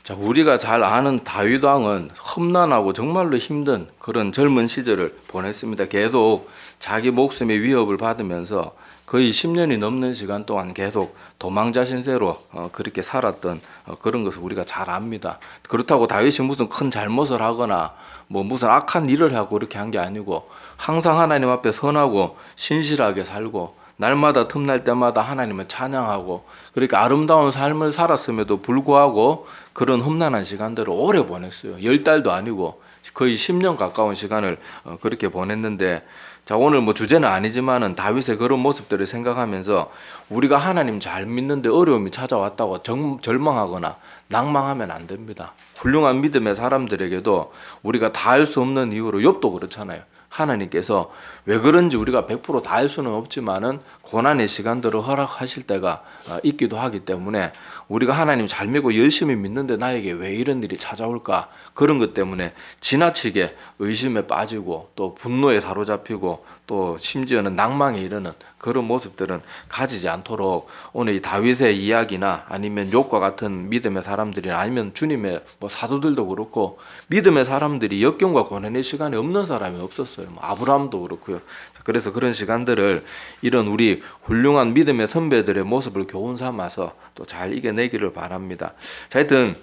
자, 우리가 잘 아는 다윗 왕은 험난하고 정말로 힘든 그런 젊은 시절을 보냈습니다. 계속 자기 목숨의 위협을 받으면서 거의 10년이 넘는 시간 동안 계속 도망자 신세로 그렇게 살았던 그런 것을 우리가 잘 압니다. 그렇다고 다윗이 무슨 큰 잘못을 하거나 뭐 무슨 악한 일을 하고 그렇게 한 게 아니고 항상 하나님 앞에 선하고 신실하게 살고 날마다 틈날 때마다 하나님을 찬양하고 그렇게 아름다운 삶을 살았음에도 불구하고 그런 험난한 시간들을 오래 보냈어요. 10달도 아니고 거의 10년 가까운 시간을 그렇게 보냈는데, 자, 오늘 뭐 주제는 아니지만은 다윗의 그런 모습들을 생각하면서 우리가 하나님 잘 믿는데 어려움이 찾아왔다고 절망하거나 낭망하면 안 됩니다. 훌륭한 믿음의 사람들에게도 우리가 다 할 수 없는 이유로 욥도 그렇잖아요. 하나님께서 왜 그런지 우리가 100% 다 할 수는 없지만은 고난의 시간들을 허락하실 때가 있기도 하기 때문에 우리가 하나님 잘 믿고 열심히 믿는데 나에게 왜 이런 일이 찾아올까, 그런 것 때문에 지나치게 의심에 빠지고 또 분노에 사로잡히고 또 심지어는 낭망에 이르는 그런 모습들은 가지지 않도록 오늘 이 다윗의 이야기나 아니면 욥과 같은 믿음의 사람들이나 아니면 주님의 뭐 사도들도 그렇고 믿음의 사람들이 역경과 고난의 시간이 없는 사람이 없었어요. 뭐 아브라함도 그렇고요. 그래서 그런 시간들을 이런 우리 훌륭한 믿음의 선배들의 모습을 교훈 삼아서 또 잘 이겨내기를 바랍니다. 자, 하여튼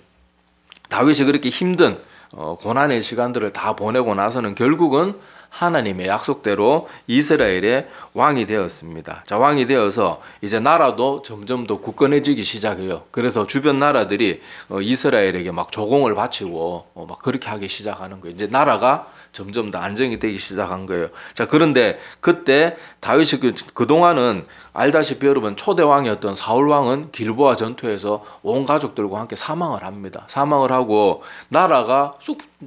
다윗이 그렇게 힘든 고난의 시간들을 다 보내고 나서는 결국은 하나님의 약속대로 이스라엘의 왕이 되었습니다. 자, 왕이 되어서 이제 나라도 점점 더 굳건해지기 시작해요. 그래서 주변 나라들이 이스라엘에게 막 조공을 바치고 막 그렇게 하기 시작하는 거예요. 이제 나라가 점점 더 안정이 되기 시작한 거예요. 자, 그런데 그때 다윗이 그동안은 알다시피 여러분 초대 왕이었던 사울 왕은 길보아 전투에서 온 가족들과 함께 사망을 합니다. 사망을 하고 나라가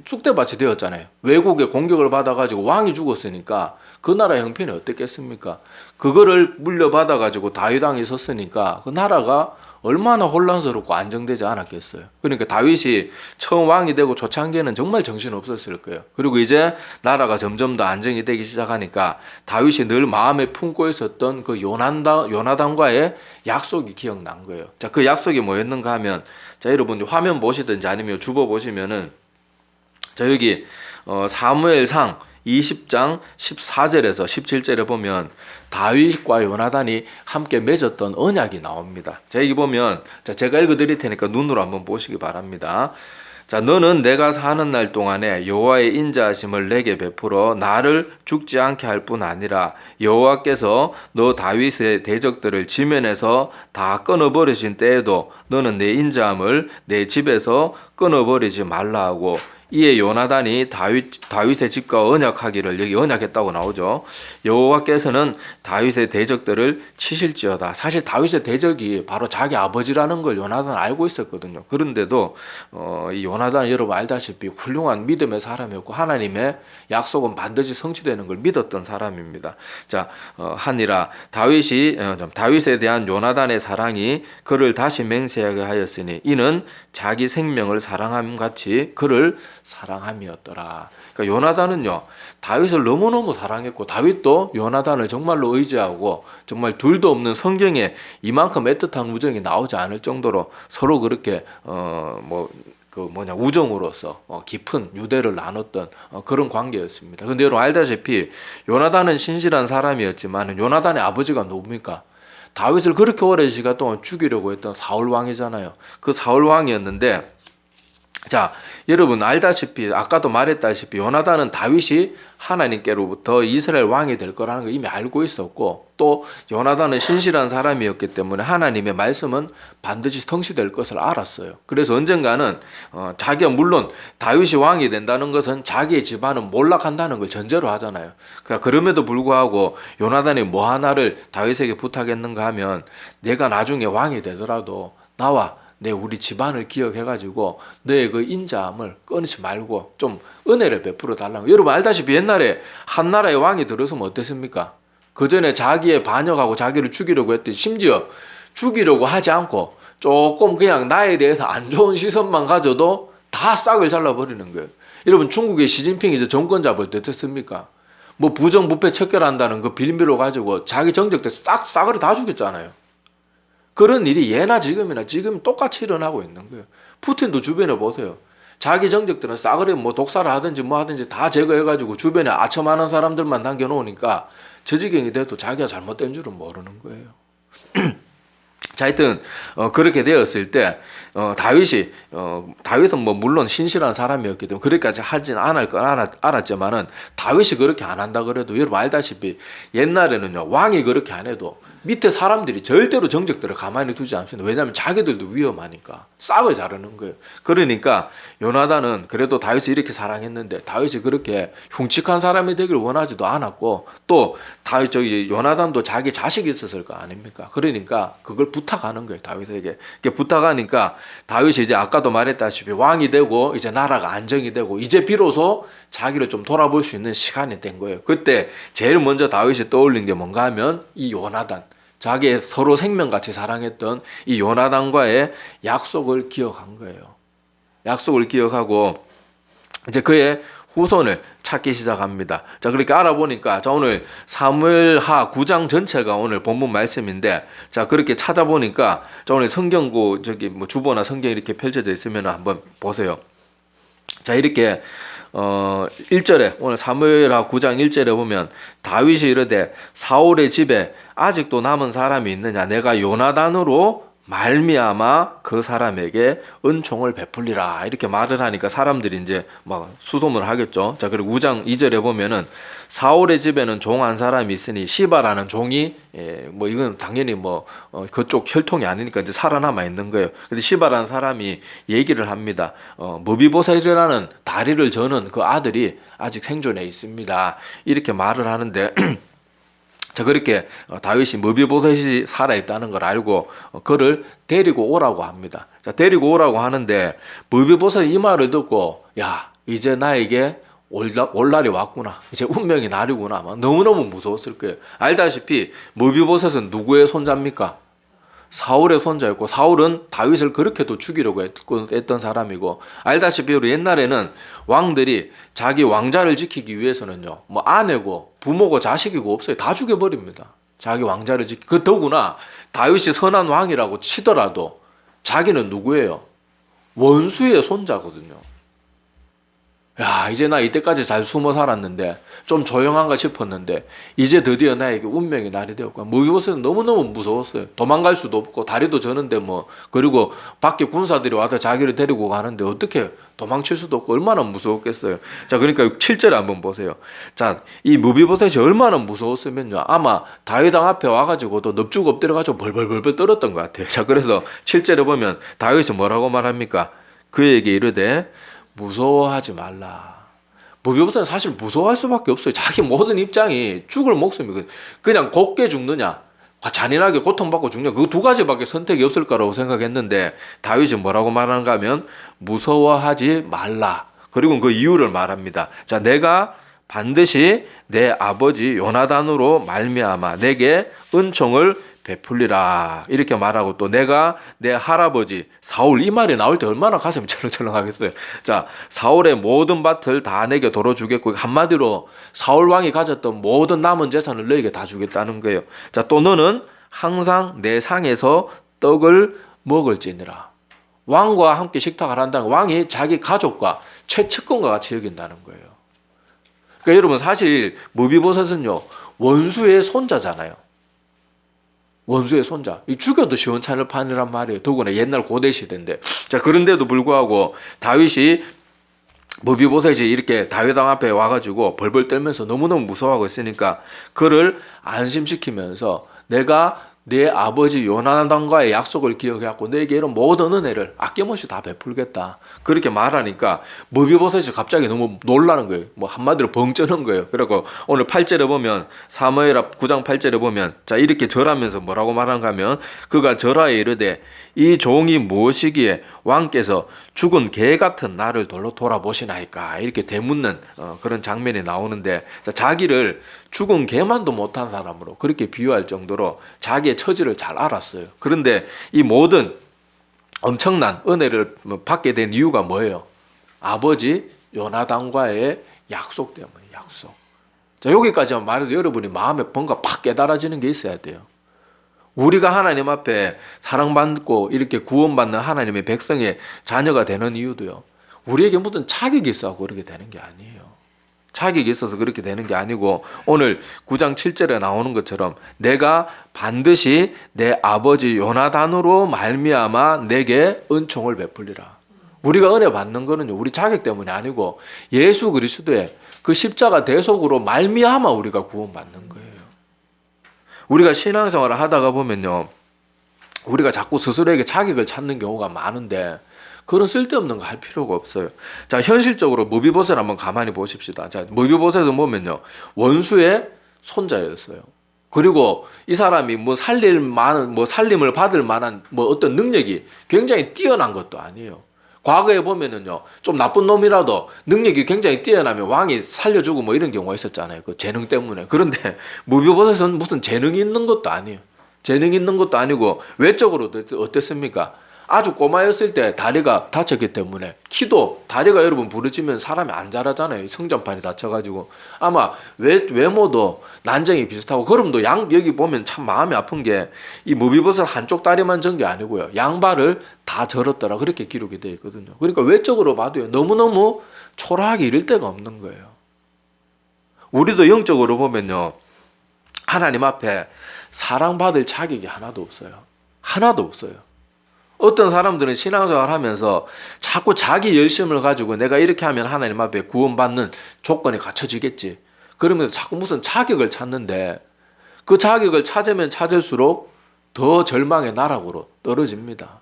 쑥대밭이 되었잖아요. 외국의 공격을 받아가지고 왕이 죽었으니까 그 나라의 형편이 어땠겠습니까? 그거를 물려받아가지고 다윗 왕이 섰으니까 그 나라가 얼마나 혼란스럽고 안정되지 않았겠어요. 그러니까 다윗이 처음 왕이 되고 초창기에는 정말 정신없었을 거예요. 그리고 이제 나라가 점점 더 안정이 되기 시작하니까 다윗이 늘 마음에 품고 있었던 그 요나단과의 약속이 기억난 거예요. 자, 그 약속이 뭐였는가 하면, 자, 여러분 화면 보시든지 아니면 주보 보시면은, 자, 여기 사무엘상 20장 14절에서 17절에 보면 다윗과 요나단이 함께 맺었던 언약이 나옵니다. 자, 여기 보면, 자, 제가 읽어드릴 테니까 눈으로 한번 보시기 바랍니다. 자, 너는 내가 사는 날 동안에 여호와의 인자하심을 내게 베풀어 나를 죽지 않게 할 뿐 아니라 여호와께서 너 다윗의 대적들을 지면에서 다 끊어버리신 때에도 너는 내 인자함을 내 집에서 끊어버리지 말라 하고, 이에 요나단이 다윗의 집과 언약하기를, 여기 언약했다고 나오죠. 여호와께서는 다윗의 대적들을 치실지어다. 사실 다윗의 대적이 바로 자기 아버지라는 걸 요나단은 알고 있었거든요. 그런데도 이 요나단은 여러분 알다시피 훌륭한 믿음의 사람이었고 하나님의 약속은 반드시 성취되는 걸 믿었던 사람입니다. 자, 하니라 다윗에 대한 요나단의 사랑이 그를 다시 맹세하게 하였으니 이는 자기 생명을 사랑함 같이 그를 사랑함이었더라. 그러니까 요나단은요, 다윗을 너무너무 사랑했고 다윗도 요나단을 정말로 의지하고 정말 둘도 없는 성경에 이만큼 애틋한 우정이 나오지 않을 정도로 서로 그렇게 우정으로서 깊은 유대를 나눴던 그런 관계였습니다. 근데 여러분 알다시피 요나단은 신실한 사람이었지만 요나단의 아버지가 누굽니까? 다윗을 그렇게 오랜 시간 동안 죽이려고 했던 사울 왕이잖아요. 그 사울 왕이었는데, 자, 여러분 알다시피 아까도 말했다시피 요나단은 다윗이 하나님께로부터 이스라엘 왕이 될 거라는 걸 이미 알고 있었고, 또 요나단은 신실한 사람이었기 때문에 하나님의 말씀은 반드시 성취될 것을 알았어요. 그래서 언젠가는 자기가, 물론 다윗이 왕이 된다는 것은 자기의 집안은 몰락한다는 걸 전제로 하잖아요. 그러니까 그럼에도 불구하고 요나단이 뭐 하나를 다윗에게 부탁했는가 하면, 내가 나중에 왕이 되더라도 나와 내 우리 집안을 기억해가지고 너의 그 인자함을 끊지 말고 좀 은혜를 베풀어 달라고. 여러분 알다시피 옛날에 한 나라의 왕이 들어서면 어땠습니까? 그 전에 자기의 반역하고 자기를 죽이려고 했더니 심지어 죽이려고 하지 않고 조금 그냥 나에 대해서 안 좋은 시선만 가져도 다 싹을 잘라버리는 거예요. 여러분 중국의 시진핑이 이제 정권 잡을 때 어땠습니까? 뭐 부정부패 척결한다는 그 빌미로 가지고 자기 정적들 싸그리 다 죽였잖아요. 그런 일이 예나 지금이나 지금 똑같이 일어나고 있는 거예요. 푸틴도 주변에 보세요. 자기 정적들은 싸그리 뭐 독사를 하든지 뭐 하든지 다 제거해가지고 주변에 아첨하는 사람들만 남겨놓으니까 저 지경이 돼도 자기가 잘못된 줄은 모르는 거예요. 자, 하여튼 그렇게 되었을 때 다윗은 뭐 물론 신실한 사람이었기 때문에 그렇게까지 하진 않을 건 알았지만은 다윗이 그렇게 안 한다 그래도 여러분 알다시피 옛날에는요 왕이 그렇게 안 해도 밑에 사람들이 절대로 정적들을 가만히 두지 않습니다. 왜냐하면 자기들도 위험하니까 싹을 자르는 거예요. 그러니까 요나단은 그래도 다윗을 이렇게 사랑했는데 다윗이 그렇게 흉측한 사람이 되길 원하지도 않았고 또 요나단도 자기 자식이 있었을 거 아닙니까? 그러니까 그걸 부탁하는 거예요. 다윗에게. 부탁하니까 다윗이 이제 아까도 말했다시피 왕이 되고 이제 나라가 안정이 되고 이제 비로소 자기를 좀 돌아볼 수 있는 시간이 된 거예요. 그때 제일 먼저 다윗이 떠올린 게 뭔가 하면 이 요나단, 자기의 서로 생명같이 사랑했던 이 요나단과의 약속을 기억한 거예요. 약속을 기억하고 이제 그의 후손을 찾기 시작합니다. 자, 그렇게 알아보니까 자, 오늘 사무엘하 9장 전체가 오늘 본문 말씀인데 자, 그렇게 찾아보니까 자, 오늘 성경고 뭐 주보나 성경 이렇게 펼쳐져 있으면 한번 보세요. 자, 이렇게 1절에 오늘 사무엘하 9장 1절에 보면 다윗이 이르되 사울의 집에 아직도 남은 사람이 있느냐 내가 요나단으로 말미암아 그 사람에게 은총을 베풀리라 이렇게 말을 하니까 사람들이 이제 막 수소문을 하겠죠. 자, 그리고 9장 2절에 보면은 사울의 집에는 종 한 사람이 있으니 시바라는 종이 뭐 이건 당연히 뭐 그쪽 혈통이 아니니까 이제 살아남아 있는 거예요. 근데 시바라는 사람이 얘기를 합니다. 무비보셋이라는 다리를 저는 그 아들이 아직 생존해 있습니다. 이렇게 말을 하는데 자, 그렇게 다윗이 무비보셋이 살아있다는 걸 알고 그를 데리고 오라고 합니다. 자, 데리고 오라고 하는데 무비보셋이 이 말을 듣고 야, 이제 나에게 올 날이 왔구나. 이제 운명이 날이구나. 막 너무너무 무서웠을 거예요. 알다시피 무비보셋은 누구의 손자입니까? 사울의 손자였고 사울은 다윗을 그렇게도 죽이려고 했던 사람이고 알다시피 우리 옛날에는 왕들이 자기 왕자를 지키기 위해서는요 뭐 아내고 부모고 자식이고 없어요. 다 죽여버립니다. 자기 왕자를 그 더구나 다윗이 선한 왕이라고 치더라도 자기는 누구예요? 원수의 손자거든요. 야, 이제 나 이때까지 잘 숨어 살았는데 좀 조용한가 싶었는데 이제 드디어 나에게 운명의 날이 되었고 무비보셋은 너무너무 무서웠어요. 도망갈 수도 없고 다리도 저는데 뭐 그리고 밖에 군사들이 와서 자기를 데리고 가는데 어떻게 도망칠 수도 없고 얼마나 무서웠겠어요. 자, 그러니까 7절에 한번 보세요. 자, 이 무비보셋이 얼마나 무서웠으면요 아마 다윗 왕 앞에 와가지고도 넙죽 엎드려가지고 벌벌벌벌 떨었던 것 같아요. 자, 그래서 7절에 보면 다윗이 뭐라고 말합니까? 그에게 이르되 무서워하지 말라. 무비보셋은 사실 무서워할 수밖에 없어요. 자기 모든 입장이 죽을 목숨이거든. 그냥 곱게 죽느냐, 잔인하게 고통받고 죽느냐, 그 두 가지밖에 선택이 없을 거라고 생각했는데 다윗이 뭐라고 말하는가 하면 무서워하지 말라. 그리고 그 이유를 말합니다. 자, 내가 반드시 내 아버지 요나단으로 말미암아 내게 은총을 베풀리라 이렇게 말하고 또 내가 내 할아버지 사울 이 말이 나올 때 얼마나 가슴이 철렁철렁하겠어요. 자, 사울의 모든 밭을 다 내게 도로 주겠고 한마디로 사울 왕이 가졌던 모든 남은 재산을 너에게 다 주겠다는 거예요. 자, 또 너는 항상 내 상에서 떡을 먹을지니라. 왕과 함께 식탁을 한다는 왕이 자기 가족과 최측근과 같이 여긴다는 거예요. 그러니까 여러분 사실 무비보셋은요 원수의 손자잖아요. 원수의 손자. 죽여도 시원찮을 판이란 말이에요. 더구나 옛날 고대 시대인데. 자, 그런데도 불구하고 다윗이 무비보셋이 이렇게 다윗 왕 앞에 와가지고 벌벌 떨면서 너무너무 무서워하고 있으니까 그를 안심시키면서 내가 내 아버지 요나단과의 약속을 기억해갖고 내게 이런 모든 은혜를 아낌없이 다 베풀겠다. 그렇게 말하니까 무비보셋이 갑자기 너무 놀라는 거예요. 뭐 한마디로 벙쩌는 거예요. 그리고 오늘 8절에 보면 사무엘하 9장 8절에 보면 자 이렇게 절하면서 뭐라고 말하는가 하면 그가 절하에 이르되 이 종이 무엇이기에 왕께서 죽은 개 같은 나를 돌로 돌아보시나이까 이렇게 되묻는 그런 장면이 나오는데 자기를 죽은 개만도 못한 사람으로 그렇게 비유할 정도로 자기의 처지를 잘 알았어요. 그런데 이 모든 엄청난 은혜를 받게 된 이유가 뭐예요? 아버지 요나단과의 약속 때문에 약속. 자, 여기까지만 말해도 여러분이 마음에 뭔가 팍 깨달아지는 게 있어야 돼요. 우리가 하나님 앞에 사랑받고 이렇게 구원받는 하나님의 백성의 자녀가 되는 이유도요. 우리에게 무슨 자격이 있어서 그렇게 되는 게 아니에요. 자격이 있어서 그렇게 되는 게 아니고 오늘 9장 7절에 나오는 것처럼 내가 반드시 내 아버지 요나단으로 말미암아 내게 은총을 베풀리라. 우리가 은혜 받는 거는요, 우리 자격 때문이 아니고 예수 그리스도의 그 십자가 대속으로 말미암아 우리가 구원받는 거예요. 우리가 신앙생활을 하다가 보면요, 우리가 자꾸 스스로에게 자격을 찾는 경우가 많은데 그런 쓸데없는 거 할 필요가 없어요. 자, 현실적으로 무비보셋 한번 가만히 보십시다. 자, 무비보셋을 보면요, 원수의 손자였어요. 그리고 이 사람이 살림을 받을 만한 어떤 능력이 굉장히 뛰어난 것도 아니에요. 과거에 보면은요, 좀 나쁜 놈이라도 능력이 굉장히 뛰어나면 왕이 살려주고 이런 경우가 있었잖아요. 그 재능 때문에. 그런데 무비보셋은 무슨 재능이 있는 것도 아니에요. 재능이 있는 것도 아니고 외적으로도 어땠습니까? 아주 꼬마였을 때 다리가 다쳤기 때문에 키도 다리가 여러분 부러지면 사람이 안 자라잖아요. 성장판이 다쳐가지고 아마 외모도 난쟁이 비슷하고 그럼도 여기 보면 참 마음이 아픈 게 이 무비보셋 한쪽 다리만 전 게 아니고요. 양발을 다 절었더라 그렇게 기록이 되어 있거든요. 그러니까 외적으로 봐도요 너무너무 초라하게 이를 데가 없는 거예요. 우리도 영적으로 보면요 하나님 앞에 사랑받을 자격이 하나도 없어요. 하나도 없어요. 어떤 사람들은 신앙생활 하면서 자꾸 자기 열심을 가지고 내가 이렇게 하면 하나님 앞에 구원받는 조건이 갖춰지겠지. 그러면서 자꾸 무슨 자격을 찾는데 그 자격을 찾으면 찾을수록 더 절망의 나락으로 떨어집니다.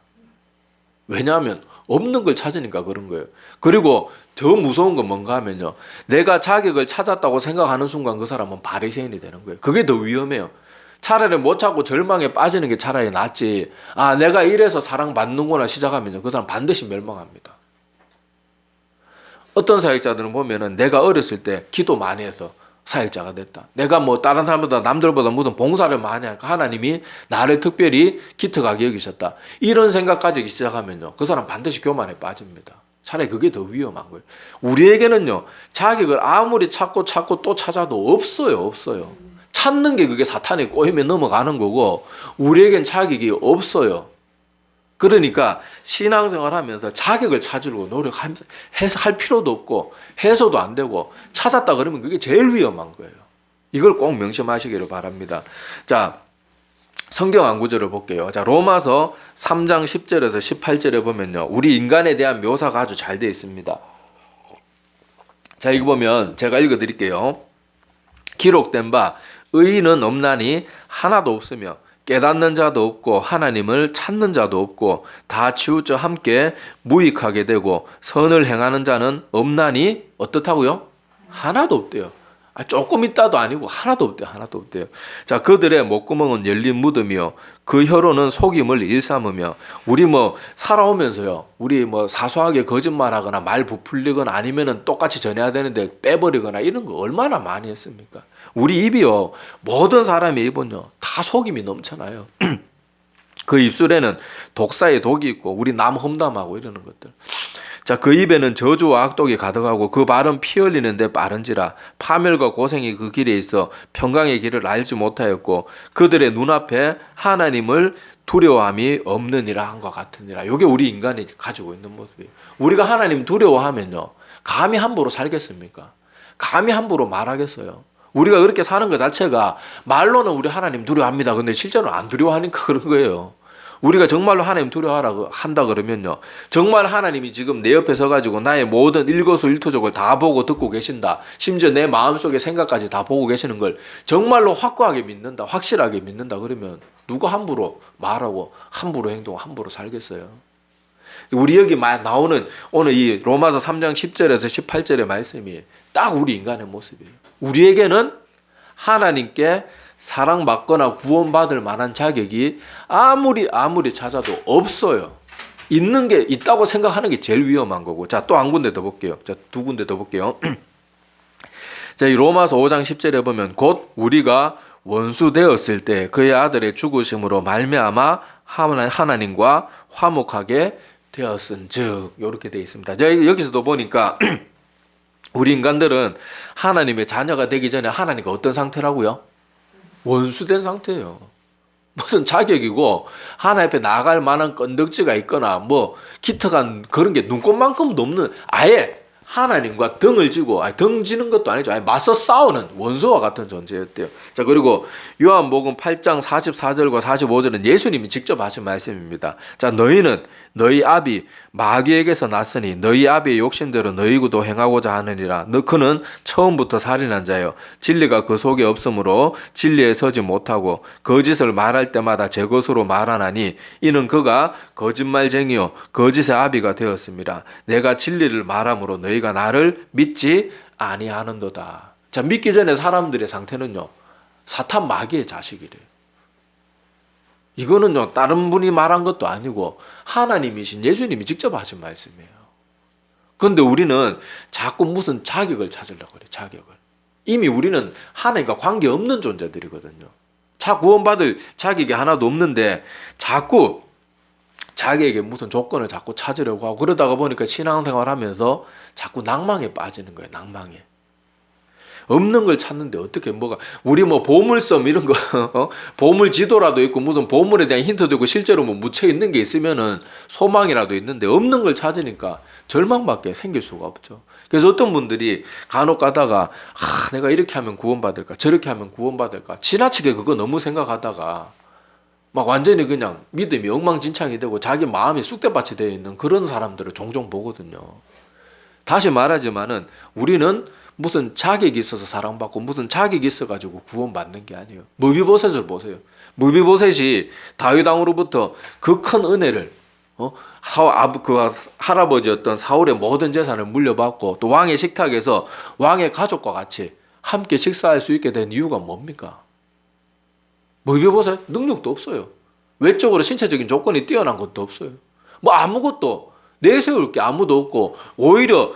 왜냐하면 없는 걸 찾으니까 그런 거예요. 그리고 더 무서운 건 뭔가 하면요. 내가 자격을 찾았다고 생각하는 순간 그 사람은 바리새인이 되는 거예요. 그게 더 위험해요. 차라리 못 찾고 절망에 빠지는 게 차라리 낫지. 아, 내가 이래서 사랑받는구나 시작하면요. 그 사람 반드시 멸망합니다. 어떤 사역자들은 보면은 내가 어렸을 때 기도 많이 해서 사역자가 됐다. 내가 다른 사람보다 남들보다 무슨 봉사를 많이 하니까 하나님이 나를 특별히 기특하게 여기셨다. 이런 생각 가지기 시작하면요. 그 사람 반드시 교만에 빠집니다. 차라리 그게 더 위험한 거예요. 우리에게는요. 자격을 아무리 찾고 또 찾아도 없어요. 찾는 게 그게 사탄의 꼬임에 넘어가는 거고 우리에겐 자격이 없어요. 그러니까 신앙생활 하면서 자격을 찾으려고 노력하면서 할 필요도 없고 해서도 안 되고 찾았다 그러면 그게 제일 위험한 거예요. 이걸 꼭 명심하시기를 바랍니다. 자, 성경 한 구절을 볼게요. 자, 로마서 3장 10절에서 18절에 보면요. 우리 인간에 대한 묘사가 아주 잘 되어 있습니다. 자, 이거 보면 제가 읽어 드릴게요. 기록된 바 의인은 없나니 하나도 없으며 깨닫는 자도 없고 하나님을 찾는 자도 없고 다 치우쳐 함께 무익하게 되고 선을 행하는 자는 없나니 어떻다고요? 하나도 없대요. 조금 있다도 아니고 하나도 없대요. 자, 그들의 목구멍은 열린 무덤이요 그 혀로는 속임을 일삼으며 우리 살아오면서요 우리 사소하게 거짓말하거나 말 부풀리거나 아니면은 똑같이 전해야 되는데 빼버리거나 이런 거 얼마나 많이 했습니까? 우리 입이요 모든 사람의 입은요 다 속임이 넘쳐나요. 그 입술에는 독사의 독이 있고 우리 남 험담하고 이러는 것들. 자, 그 입에는 저주와 악독이 가득하고 그 발은 피 흘리는데 빠른지라 파멸과 고생이 그 길에 있어 평강의 길을 알지 못하였고 그들의 눈앞에 하나님을 두려워함이 없느니라 한과 같으니라. 이게 우리 인간이 가지고 있는 모습이에요. 우리가 하나님 두려워하면요 감히 함부로 살겠습니까? 감히 함부로 말하겠어요? 우리가 그렇게 사는 것 자체가 말로는 우리 하나님 두려워합니다. 근데 실제로 안 두려워하니까 그런 거예요. 우리가 정말로 하나님 두려워하라고 한다 그러면요 정말 하나님이 지금 내 옆에 서가지고 나의 모든 일거수일투족을 다 보고 듣고 계신다. 심지어 내 마음속의 생각까지 다 보고 계시는 걸 정말로 확고하게 믿는다. 확실하게 믿는다. 그러면 누가 함부로 말하고 함부로 행동하고 함부로 살겠어요? 우리 여기 나오는 오늘 이 로마서 3장 10절에서 18절의 말씀이 딱 우리 인간의 모습이에요. 우리에게는 하나님께 사랑받거나 구원받을 만한 자격이 아무리 찾아도 없어요. 있는 게 있다고 생각하는 게 제일 위험한 거고. 자, 또 한 군데 더 볼게요. 자, 두 군데 더 볼게요. 자, 이 로마서 5장 10절에 보면 곧 우리가 원수 되었을 때 그의 아들의 죽으심으로 말미암아 하나님과 화목하게 되었은즉 이렇게 되어 있습니다. 자, 여기서도 보니까 우리 인간들은 하나님의 자녀가 되기 전에 하나님과 어떤 상태라고요? 원수된 상태예요. 무슨 자격이고 하나님 앞에 나갈 만한 건덕지가 있거나 뭐 기특한 그런 게 눈꼽만큼도 없는 아예 하나님과 등을 지고 등 지는 것도 아니죠. 아예 맞서 싸우는 원수와 같은 존재였대요. 자, 그리고 요한복음 8장 44절과 45절은 예수님이 직접 하신 말씀입니다. 자, 너희는 너희 아비 마귀에게서 났으니 너희 아비의 욕심대로 너희고도 행하고자 하느니라. 그는 처음부터 살인한 자요 진리가 그 속에 없으므로 진리에 서지 못하고 거짓을 말할 때마다 제 것으로 말하나니 이는 그가 거짓말쟁이요 거짓의 아비가 되었습니다. 내가 진리를 말함으로 너희가 나를 믿지 아니하는도다. 자, 믿기 전에 사람들의 상태는요 사탄 마귀의 자식이래요. 이거는요 다른 분이 말한 것도 아니고 하나님이신 예수님이 직접 하신 말씀이에요. 그런데 우리는 자꾸 무슨 자격을 찾으려고 그래. 자격을. 이미 우리는 하나님과 관계없는 존재들이거든요. 구원받을 자격이 하나도 없는데 자꾸 자기에게 무슨 조건을 자꾸 찾으려고 하고 그러다가 보니까 신앙생활 하면서 자꾸 낭망에 빠지는 거예요. 낭망에. 없는 걸 찾는데 어떻게 뭐가 우리 뭐 보물섬 이런 거 보물 지도라도 있고 무슨 보물에 대한 힌트도 있고 실제로 뭐 묻혀 있는 게 있으면은 소망이라도 있는데 없는 걸 찾으니까 절망밖에 생길 수가 없죠. 그래서 어떤 분들이 간혹 가다가 내가 이렇게 하면 구원받을까 저렇게 하면 구원받을까 지나치게 그거 너무 생각하다가 막 완전히 그냥 믿음이 엉망진창이 되고 자기 마음이 쑥대밭이 되어 있는 그런 사람들을 종종 보거든요. 다시 말하지만은 우리는 무슨 자격이 있어서 사랑받고 무슨 자격이 있어가지고 구원받는 게 아니에요. 무비보셋을 보세요. 무비보셋이 다윗 왕으로부터 그 큰 은혜를 그 할아버지였던 사울의 모든 재산을 물려받고 또 왕의 식탁에서 왕의 가족과 같이 함께 식사할 수 있게 된 이유가 뭡니까? 무비보셋 능력도 없어요. 외적으로 신체적인 조건이 뛰어난 것도 없어요. 뭐 아무것도 내세울 게 아무도 없고 오히려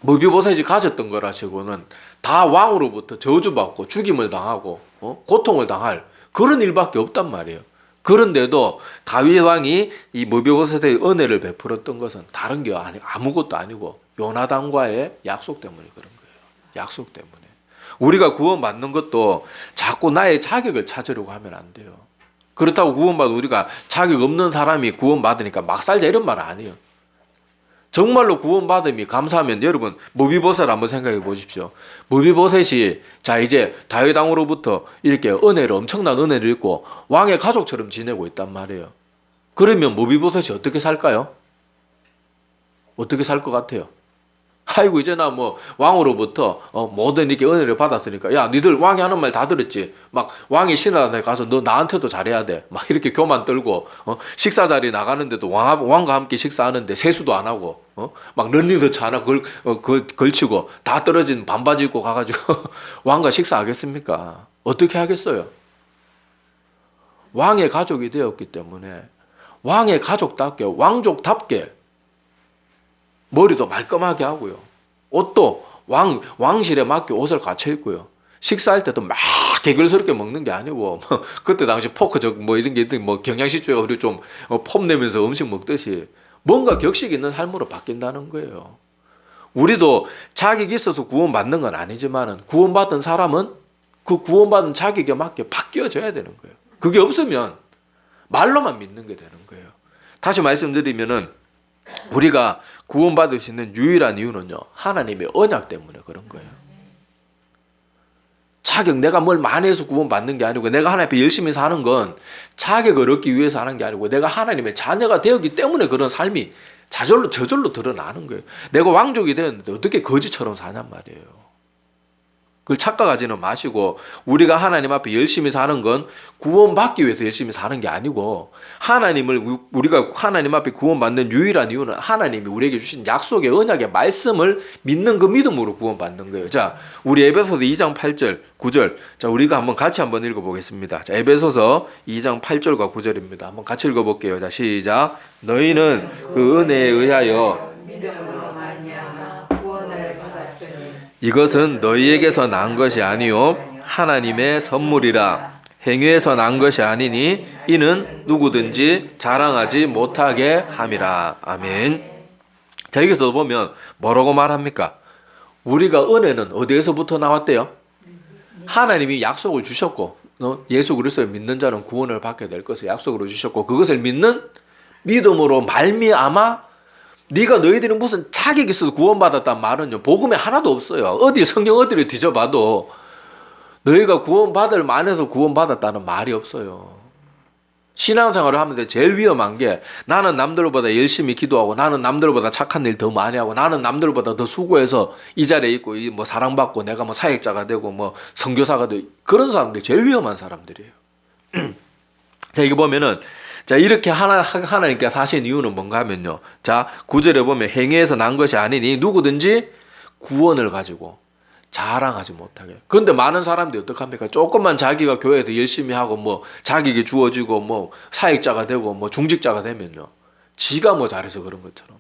무비보셋이 가졌던 거라시고는 다 왕으로부터 저주받고 죽임을 당하고 고통을 당할 그런 일밖에 없단 말이에요. 그런데도 다윗 왕이 이 무비보셋의 은혜를 베풀었던 것은 다른 게 아무것도 아니고 요나단과의 약속 때문에 그런 거예요. 약속 때문에. 우리가 구원받는 것도 자꾸 나의 자격을 찾으려고 하면 안 돼요. 그렇다고 구원받은 우리가 자격 없는 사람이 구원받으니까 막 살자 이런 말은 아니에요. 정말로 구원받음이 감사하면 여러분 무비보셋 한번 생각해 보십시오. 무비보셋이 자 이제 다윗 왕으로부터 이렇게 엄청난 은혜를 입고 왕의 가족처럼 지내고 있단 말이에요. 그러면 무비보셋이 어떻게 살까요? 어떻게 살 것 같아요? 아이고 이제 나 뭐 왕으로부터 모든 이렇게 은혜를 받았으니까 야 니들 왕이 하는 말 다 들었지. 막 왕이 신하한테 가서 너 나한테도 잘해야 돼. 막 이렇게 교만 떨고 식사 자리 나가는데도 왕과 함께 식사하는데 세수도 안 하고 막 런닝서치 하나 걸치고 다 떨어진 반바지 입고 가가지고 왕과 식사하겠습니까? 어떻게 하겠어요? 왕의 가족이 되었기 때문에 왕의 가족답게 왕족답게 머리도 말끔하게 하고요. 옷도 왕실에 맞게 옷을 갖춰 입고요. 식사할 때도 막 개걸스럽게 먹는 게 아니고 그때 당시 포크 이런 게 있던 경양식주의가 우리 좀 폼내면서 음식 먹듯이 뭔가 격식 있는 삶으로 바뀐다는 거예요. 우리도 자격이 있어서 구원받는 건 아니지만은 구원받은 사람은 그 구원받은 자격에 맞게 바뀌어져야 되는 거예요. 그게 없으면 말로만 믿는 게 되는 거예요. 다시 말씀드리면은 우리가 구원받을 수 있는 유일한 이유는요 하나님의 언약 때문에 그런 거예요. 자격 내가 뭘 많이 해서 구원받는 게 아니고 내가 하나님 앞에 열심히 사는 건 자격을 얻기 위해서 하는 게 아니고 내가 하나님의 자녀가 되었기 때문에 그런 삶이 저절로 드러나는 거예요. 내가 왕족이 되었는데 어떻게 거지처럼 사냔 말이에요. 그걸 착각하지는 마시고 우리가 하나님 앞에 열심히 사는 건 구원받기 위해서 열심히 사는 게 아니고 우리가 하나님 앞에 구원받는 유일한 이유는 하나님이 우리에게 주신 약속의 언약의 말씀을 믿는 그 믿음으로 구원받는 거예요. 자, 우리 에베소서 2장 8절 9절 자 우리가 같이 한번 읽어보겠습니다. 자, 에베소서 2장 8절과 9절입니다. 한번 같이 읽어볼게요. 자, 시작. 너희는 그 은혜에 의하여 이것은 너희에게서 난 것이 아니요 하나님의 선물이라. 행위에서 난 것이 아니니 이는 누구든지 자랑하지 못하게 함이라. 아멘. 자, 여기서 보면 뭐라고 말합니까? 우리가 은혜는 어디에서부터 나왔대요? 하나님이 약속을 주셨고 예수 그리스도를 믿는 자는 구원을 받게 될 것을 약속으로 주셨고, 그것을 믿는 믿음으로 말미암아 네가 너희들이 무슨 자격이 있어서 구원받았단 말은요, 복음에 하나도 없어요. 어디 성경 어디를 뒤져봐도 너희가 구원받을 만해서 구원받았다는 말이 없어요. 신앙생활을 하면서 제일 위험한 게, 나는 남들보다 열심히 기도하고, 나는 남들보다 착한 일 더 많이 하고, 나는 남들보다 더 수고해서 이 자리에 있고, 뭐 사랑받고, 내가 뭐 사역자가 되고, 뭐 선교사가 되고, 그런 사람들이 제일 위험한 사람들이에요. 자, 이거 보면은, 자, 이렇게 하나님께서 하신 이유는 뭔가 하면요, 자, 9절에 보면 행위에서 난 것이 아니니 누구든지 구원을 가지고 자랑하지 못하게. 그런데 많은 사람들이 어떡합니까? 조금만 자기가 교회에서 열심히 하고, 뭐 자격이 주어지고, 뭐 사역자가 되고, 뭐 중직자가 되면요, 지가 뭐 잘해서 그런 것처럼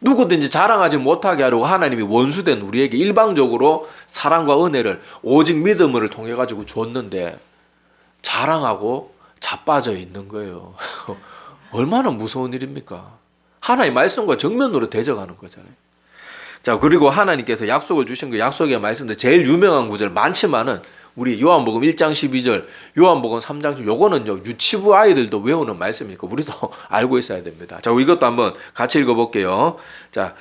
누구든지 자랑하지 못하게 하려고 하나님이 원수된 우리에게 일방적으로 사랑과 은혜를 오직 믿음을 통해 가지고 줬는데 자랑하고 자빠져 있는 거예요. 얼마나 무서운 일입니까? 하나님의 말씀과 정면으로 대적하는 거잖아요. 자, 그리고 하나님께서 약속을 주신 그 약속의 말씀들 제일 유명한 구절 많지만은, 우리 요한복음 1장 12절, 요한복음 3장 10절, 요거는요 유치부 아이들도 외우는 말씀이니까 우리도 알고 있어야 됩니다. 자, 이것도 한번 같이 읽어볼게요. 자,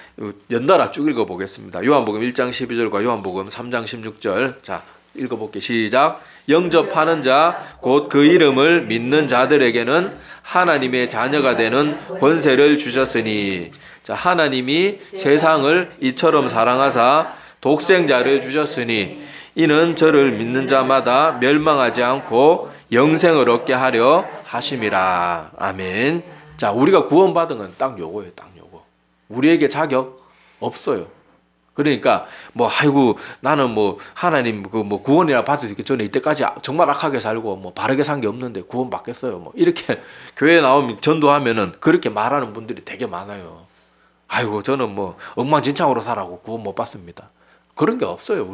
연달아 쭉 읽어보겠습니다. 요한복음 1장 12절과 요한복음 3장 16절. 자, 읽어볼게요. 시작. 영접하는 자 곧 그 이름을 믿는 자들에게는 하나님의 자녀가 되는 권세를 주셨으니. 자, 하나님이 세상을 이처럼 사랑하사 독생자를 주셨으니 이는 저를 믿는 자마다 멸망하지 않고 영생을 얻게 하려 하심이라. 아멘. 자, 우리가 구원받은 건 딱 요거예요. 딱 요거. 우리에게 자격 없어요. 그러니까 뭐 아이고 나는 뭐 하나님 그 뭐 구원이라 받을 수 있기 전에 이때까지 정말 악하게 살고 뭐 바르게 산 게 없는데 구원 받겠어요. 뭐 이렇게 교회에 나오면 전도하면은 그렇게 말하는 분들이 되게 많아요. 아이고 저는 뭐 엉망진창으로 살아고 구원 못 받습니다. 그런 게 없어요.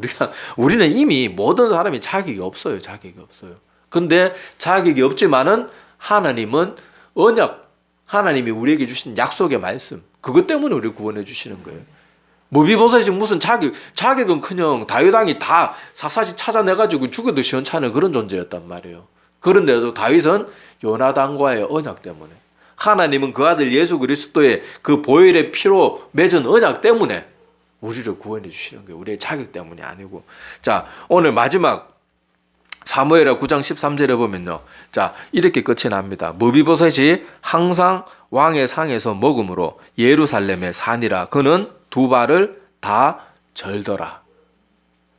우리는 이미 모든 사람이 자격이 없어요. 자격이 없어요. 근데 자격이 없지만은 하나님은 언약, 하나님이 우리에게 주신 약속의 말씀, 그것 때문에 우리를 구원해 주시는 거예요. 무비보셋이 무슨 자격은 그냥 다윗 왕이 다 샅샅이 찾아내가지고 죽여도 시원찮은 그런 존재였단 말이에요. 그런데도 다윗은 요나단과의 언약 때문에, 하나님은 그 아들 예수 그리스도의 그 보혈의 피로 맺은 언약 때문에 우리를 구원해 주시는 거예요. 우리의 자격 때문이 아니고. 자, 오늘 마지막 사무엘하 9장 13절에 보면요, 자, 이렇게 끝이 납니다. 무비보셋이 항상 왕의 상에서 먹음으로 예루살렘에 사니라. 그는 두 발을 다 절더라.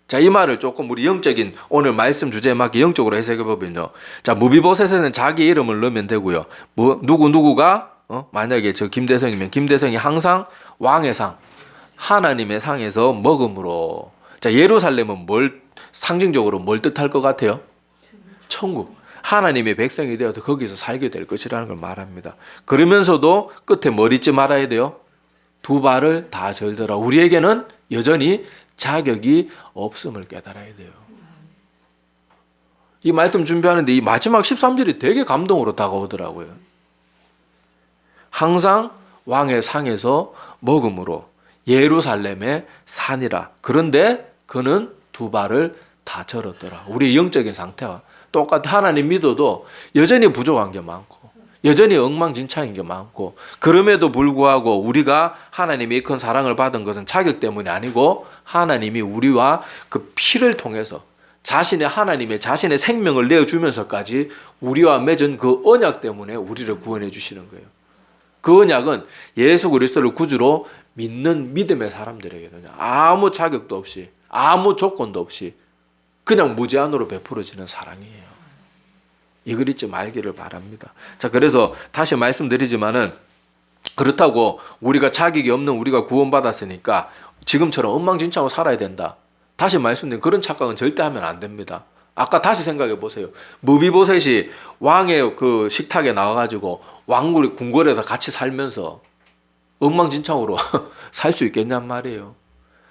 자, 이 말을 조금 우리 영적인 오늘 말씀 주제에 맞게 영적으로 해석해 보면요, 자, 무비보셋에는 자기 이름을 넣으면 되고요, 뭐 누구가 만약에 저 김대성이면 김대성이 항상 왕의 상, 하나님의 상에서 먹음으로. 자, 예루살렘은 상징적으로 뭘 뜻할 것 같아요? 천국. 하나님의 백성이 되어서 거기서 살게 될 것이라는 걸 말합니다. 그러면서도 끝에 뭘 잊지 말아야 돼요? 두 발을 다 절더라. 우리에게는 여전히 자격이 없음을 깨달아야 돼요. 이 말씀 준비하는데 이 마지막 13절이 되게 감동으로 다가오더라고요. 항상 왕의 상에서 먹음으로 예루살렘에 사니라. 그런데 그는 두 발을 다 절었더라. 우리의 영적인 상태와 똑같아. 하나님 믿어도 여전히 부족한 게 많고, 여전히 엉망진창인 게 많고, 그럼에도 불구하고 우리가 하나님의 큰 사랑을 받은 것은 자격 때문이 아니고 하나님이 우리와 그 피를 통해서 하나님의 자신의 생명을 내어주면서까지 우리와 맺은 그 언약 때문에 우리를 구원해 주시는 거예요. 그 언약은 예수 그리스도를 구주로 믿는 믿음의 사람들에게는 아무 자격도 없이, 아무 조건도 없이 그냥 무제한으로 베풀어지는 사랑이에요. 이걸 잊지 말기를 바랍니다. 자, 그래서 다시 말씀드리지만은, 그렇다고 우리가 자격이 없는 우리가 구원받았으니까 지금처럼 엉망진창으로 살아야 된다, 다시 말씀드린 그런 착각은 절대 하면 안 됩니다. 아까 다시 생각해 보세요. 무비보셋이 왕의 그 식탁에 나와가지고 궁궐에서 같이 살면서 엉망진창으로 살 수 있겠냔 말이에요.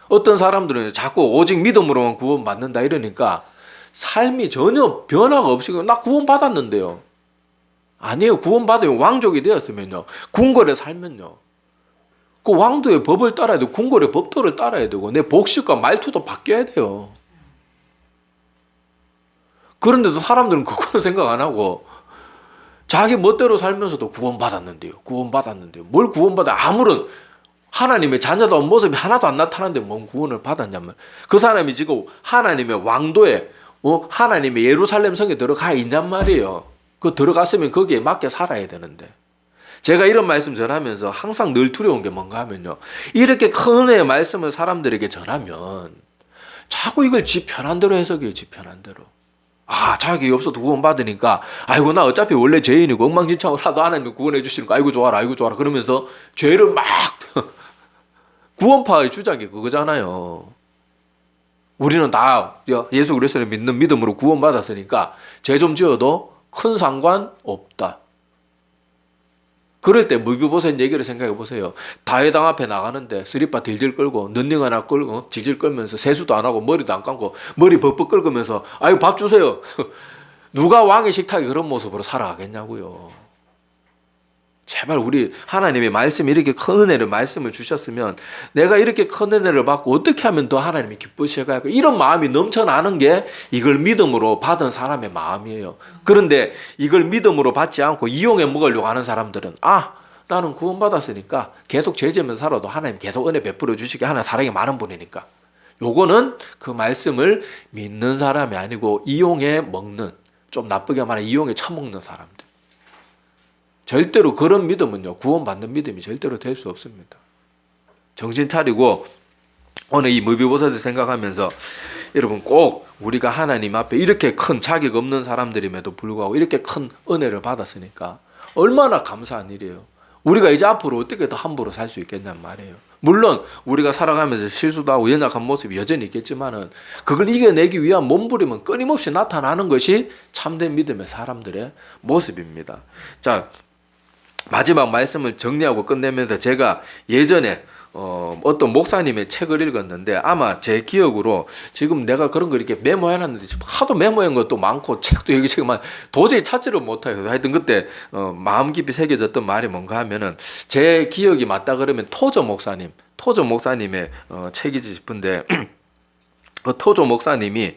어떤 사람들은 자꾸 오직 믿음으로만 구원받는다 이러니까 삶이 전혀 변화가 없이, 나 구원받았는데요. 아니에요. 구원받으면 왕족이 되었으면요, 궁궐에 살면요, 그 왕도의 법을 따라야 되고 궁궐의 법도를 따라야 되고 내 복식과 말투도 바뀌어야 돼요. 그런데도 사람들은 그거는 생각 안 하고 자기 멋대로 살면서도 구원받았는데요. 구원받았는데요. 뭘 구원받아? 아무런 하나님의 자녀다운 모습이 하나도 안 나타나는데 뭔 구원을 받았냐면 그 사람이 지금 하나님의 왕도에 하나님의 예루살렘 성에 들어가 있냔 말이에요. 그 들어갔으면 거기에 맞게 살아야 되는데 제가 이런 말씀 전하면서 항상 늘 두려운 게 뭔가 하면요. 이렇게 큰 은혜의 말씀을 사람들에게 전하면 자꾸 이걸 지 편한 대로 해석해요. 지 편한 대로. 아, 자격이 없어도 구원받으니까 아이고 나 어차피 원래 죄인이고 엉망진창을 하도 하나님이 구원해 주시는 거 아이고 좋아라 아이고 좋아라 그러면서 죄를 막 구원파의 주장이 그거잖아요. 우리는 다 예수 그리스도를 믿는 믿음으로 구원받았으니까 죄 좀 지어도 큰 상관 없다. 그럴 때 무비보셋 얘기를 생각해 보세요. 다윗왕 앞에 나가는데 스리파 딜딜 끌고 능력 하나 끌고 질질 끌면서 세수도 안 하고 머리도 안 감고 머리 벅벅 긁으면서 아유 밥 주세요. 누가 왕의 식탁에 그런 모습으로 살아가겠냐고요. 제발 우리 하나님의 말씀이 이렇게 큰 은혜를 말씀을 주셨으면 내가 이렇게 큰 은혜를 받고 어떻게 하면 더 하나님이 기쁘실까 이런 마음이 넘쳐나는 게 이걸 믿음으로 받은 사람의 마음이에요. 그런데 이걸 믿음으로 받지 않고 이용해 먹으려고 하는 사람들은 아 나는 구원받았으니까 계속 죄지으면서 살아도 하나님 계속 은혜 베풀어 주시게 하나님 사랑이 많은 분이니까 요거는 그 말씀을 믿는 사람이 아니고 이용해 먹는 좀 나쁘게 말하면 이용해 처먹는 사람들 절대로 그런 믿음은요 구원받는 믿음이 절대로 될 수 없습니다. 정신 차리고 오늘 이 무비보셋을 생각하면서 여러분 꼭 우리가 하나님 앞에 이렇게 큰 자격 없는 사람들임에도 불구하고 이렇게 큰 은혜를 받았으니까 얼마나 감사한 일이에요. 우리가 이제 앞으로 어떻게 더 함부로 살 수 있겠냔 말이에요. 물론 우리가 살아가면서 실수도 하고 연약한 모습이 여전히 있겠지만은 그걸 이겨내기 위한 몸부림은 끊임없이 나타나는 것이 참된 믿음의 사람들의 모습입니다. 자, 마지막 말씀을 정리하고 끝내면서 제가 예전에 어떤 목사님의 책을 읽었는데 아마 제 기억으로 지금 내가 그런 거 이렇게 메모해놨는데 하도 메모한 것도 많고 책도 여기 지금 도저히 찾지를 못해요. 하여튼 그때 마음 깊이 새겨졌던 말이 뭔가 하면은 제 기억이 맞다 그러면 토저 목사님의 책이지 싶은데 토저 목사님이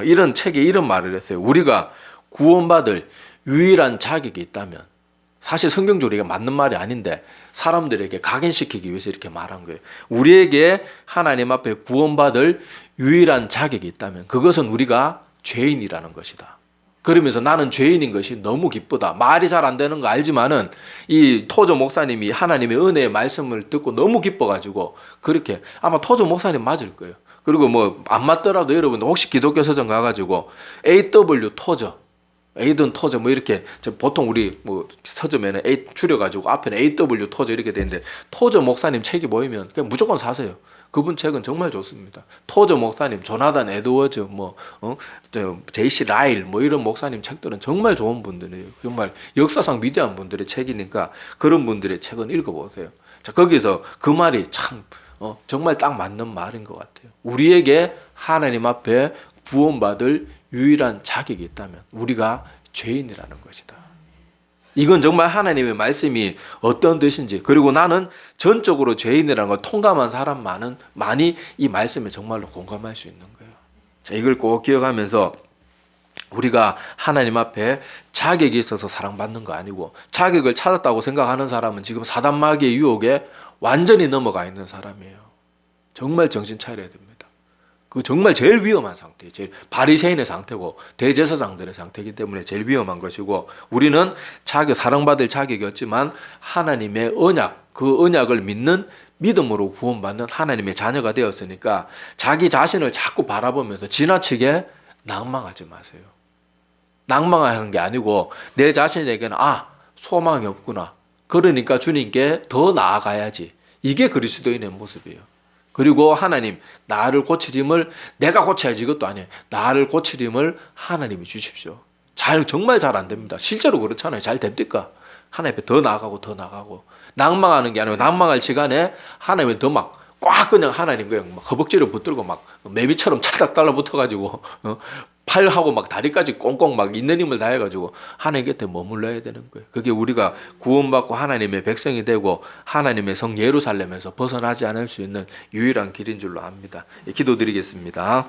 이런 책에 이런 말을 했어요. 우리가 구원받을 유일한 자격이 있다면 사실 성경적으로 이게 맞는 말이 아닌데 사람들에게 각인시키기 위해서 이렇게 말한 거예요. 우리에게 하나님 앞에 구원받을 유일한 자격이 있다면 그것은 우리가 죄인이라는 것이다. 그러면서 나는 죄인인 것이 너무 기쁘다. 말이 잘 안 되는 거 알지만은 이 토저 목사님이 하나님의 은혜의 말씀을 듣고 너무 기뻐가지고 그렇게 아마 토저 목사님 맞을 거예요. 그리고 뭐 안 맞더라도 여러분 혹시 기독교 서점 가가지고 AW 토저 A든 토저 뭐 이렇게 보통 우리 뭐 서점에는 A 줄여가지고 앞에는 AW 토저 이렇게 되는데 토저 목사님 책이 보이면 그냥 무조건 사세요. 그분 책은 정말 좋습니다. 토저 목사님, 조나단 에드워즈, 제이시 라일 뭐 이런 목사님 책들은 정말 좋은 분들이에요. 정말 역사상 위대한 분들의 책이니까 그런 분들의 책은 읽어보세요. 자 거기서 그 말이 참 정말 딱 맞는 말인 것 같아요. 우리에게 하나님 앞에 구원받을 유일한 자격이 있다면 우리가 죄인이라는 것이다. 이건 정말 하나님의 말씀이 어떤 뜻인지 그리고 나는 전적으로 죄인이라는 걸 통감한 사람만이 이 말씀에 정말로 공감할 수 있는 거예요. 자, 이걸 꼭 기억하면서 우리가 하나님 앞에 자격이 있어서 사랑받는 거 아니고 자격을 찾았다고 생각하는 사람은 지금 사단 마귀의 유혹에 완전히 넘어가 있는 사람이에요. 정말 정신 차려야 됩니다. 그 정말 제일 위험한 상태예요. 제일 바리새인의 상태고 대제사장들의 상태이기 때문에 제일 위험한 것이고 우리는 사랑받을 자격이 없지만 하나님의 언약, 그 언약을 믿는 믿음으로 구원받는 하나님의 자녀가 되었으니까 자기 자신을 자꾸 바라보면서 지나치게 낭망하지 마세요. 낭망하는 게 아니고 내 자신에게는 소망이 없구나. 그러니까 주님께 더 나아가야지. 이게 그리스도인의 모습이에요. 그리고 하나님 나를 고치림을 내가 고쳐야지 이것도 아니에요. 나를 고치림을 하나님이 주십시오. 정말 잘 안 됩니다. 실제로 그렇잖아요. 잘 됩니까? 하나님 앞에 더 나아가고 낭망하는 게 아니고 낭망할 시간에 하나님이 더 막 꽉 그냥 하나님 그냥 막 허벅지를 붙들고 막 매미처럼 찰싹 달라붙어가지고 팔하고 막 다리까지 꽁꽁 막 있는 힘을 다해가지고 하나님 곁에 머물러야 되는 거예요. 그게 우리가 구원받고 하나님의 백성이 되고 하나님의 성 예루살렘에서 벗어나지 않을 수 있는 유일한 길인 줄로 압니다. 기도드리겠습니다.